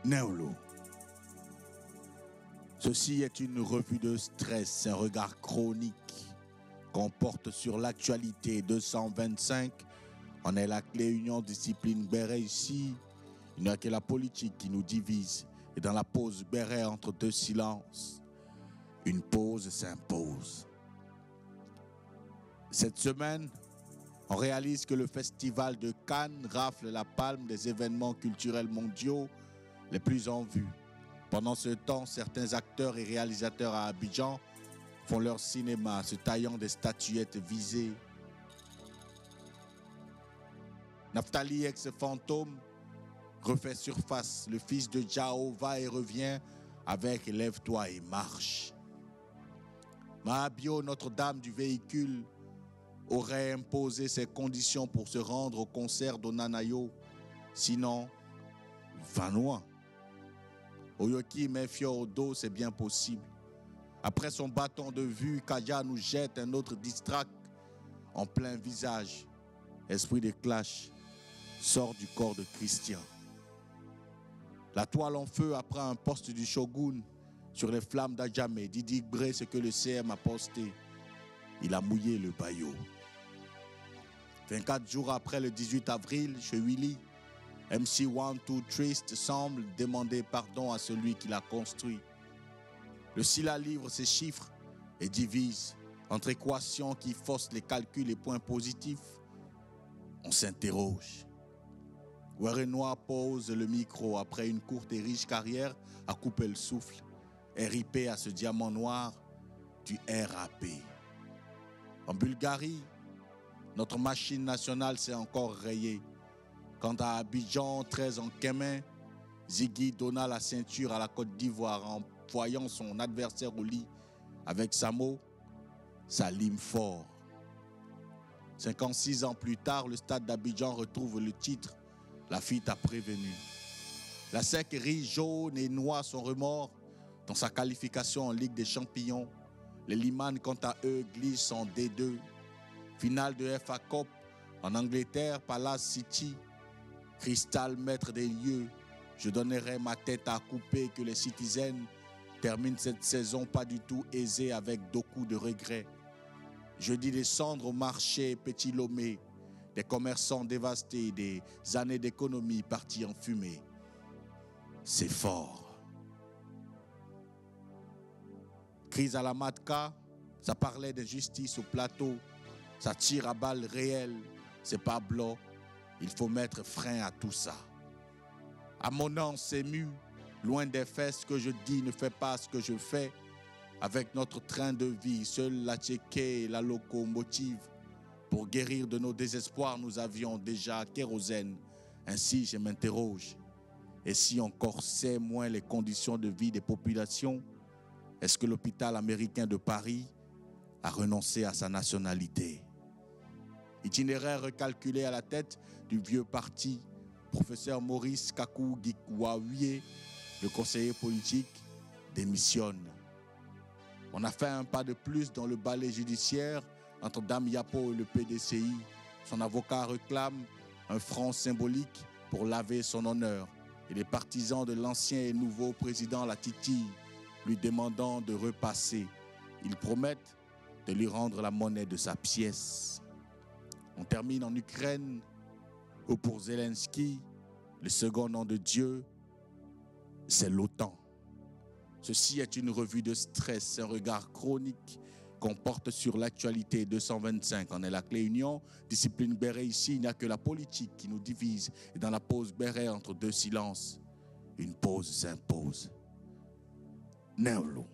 Neolo. Ceci est une revue de stress, un regard chronique qu'on porte sur l'actualité 225. On est la clé union discipline Béret ici. Il n'y a que la politique qui nous divise. Et dans la pause Béret entre deux silences, une pause s'impose. Cette semaine, on réalise que le festival de Cannes rafle la palme des événements culturels mondiaux les plus en vue. Pendant ce temps, certains acteurs et réalisateurs à Abidjan font leur cinéma, se taillant des statuettes visées. Naftali, ex-fantôme, refait surface. Le fils de Jao va et revient avec « Lève-toi et marche ». Mahabio, Notre-Dame du véhicule, aurait imposé ses conditions pour se rendre au concert d'Onanayo. Sinon, Vanois. Oyoki Mefio Odo, c'est bien possible. Après son bâton de vue, Kaya nous jette un autre distract en plein visage. Esprit de clash sort du corps de Christian. La toile en feu après un poste du shogun sur les flammes d'Adjamé. Didi Bré, ce que le CM a posté. Il a mouillé le baillot. 24 jours après le 18 avril, chez Willy, MC 1-2 Trist semble demander pardon à celui qui l'a construit. Le SILA livre ses chiffres et divise entre équations qui faussent les calculs et points positifs. On s'interroge. Ouerenois pose le micro après une courte et riche carrière à couper le souffle. RIP à ce diamant noir du RAP. En Bulgarie, notre machine nationale s'est encore rayée. Quant à Abidjan, 13 en Kémin, Ziggy donna la ceinture à la Côte d'Ivoire en voyant son adversaire au lit. Avec Samo, ça lime fort. 56 ans plus tard, le stade d'Abidjan retrouve le titre. La FIT a prévenu. La SEC rit jaune et noie son remords dans sa qualification en Ligue des Champions. Les Liman, quant à eux, glissent en D2. Finale de FA Cup en Angleterre, Palace City. Cristal, maître des lieux, je donnerai ma tête à couper que les Citizens terminent cette saison pas du tout aisée avec beaucoup de regrets. Je dis descendre au marché Petit Lomé, des commerçants dévastés, des années d'économie parties en fumée. C'est fort. Crise à la Matka, ça parlait de justice au plateau, ça tire à balles réelles, c'est pas blanc. Il faut mettre frein à tout ça. À mon nom, c'est ému, loin des faits, ce que je dis ne fait pas ce que je fais. Avec notre train de vie, seule la tchéké et la locomotive. Pour guérir de nos désespoirs, nous avions déjà kérosène. Ainsi, je m'interroge. Et si on corsait moins les conditions de vie des populations, est-ce que l'hôpital américain de Paris a renoncé à sa nationalité? Itinéraire recalculé à la tête du vieux parti, professeur Maurice Kakou Gikwaouye, le conseiller politique, démissionne. On a fait un pas de plus dans le balai judiciaire entre Dame Yapo et le PDCI. Son avocat réclame un franc symbolique pour laver son honneur. Et les partisans de l'ancien et nouveau président la titillent, lui demandant de repasser. Ils promettent de lui rendre la monnaie de sa pièce. On termine en Ukraine, où pour Zelensky, le second nom de Dieu, c'est l'OTAN. Ceci est une revue de stress, un regard chronique qu'on porte sur l'actualité 225. On est la clé union, discipline Béret ici, il n'y a que la politique qui nous divise. Et dans la pause Béret entre deux silences, une pause s'impose. Neolo.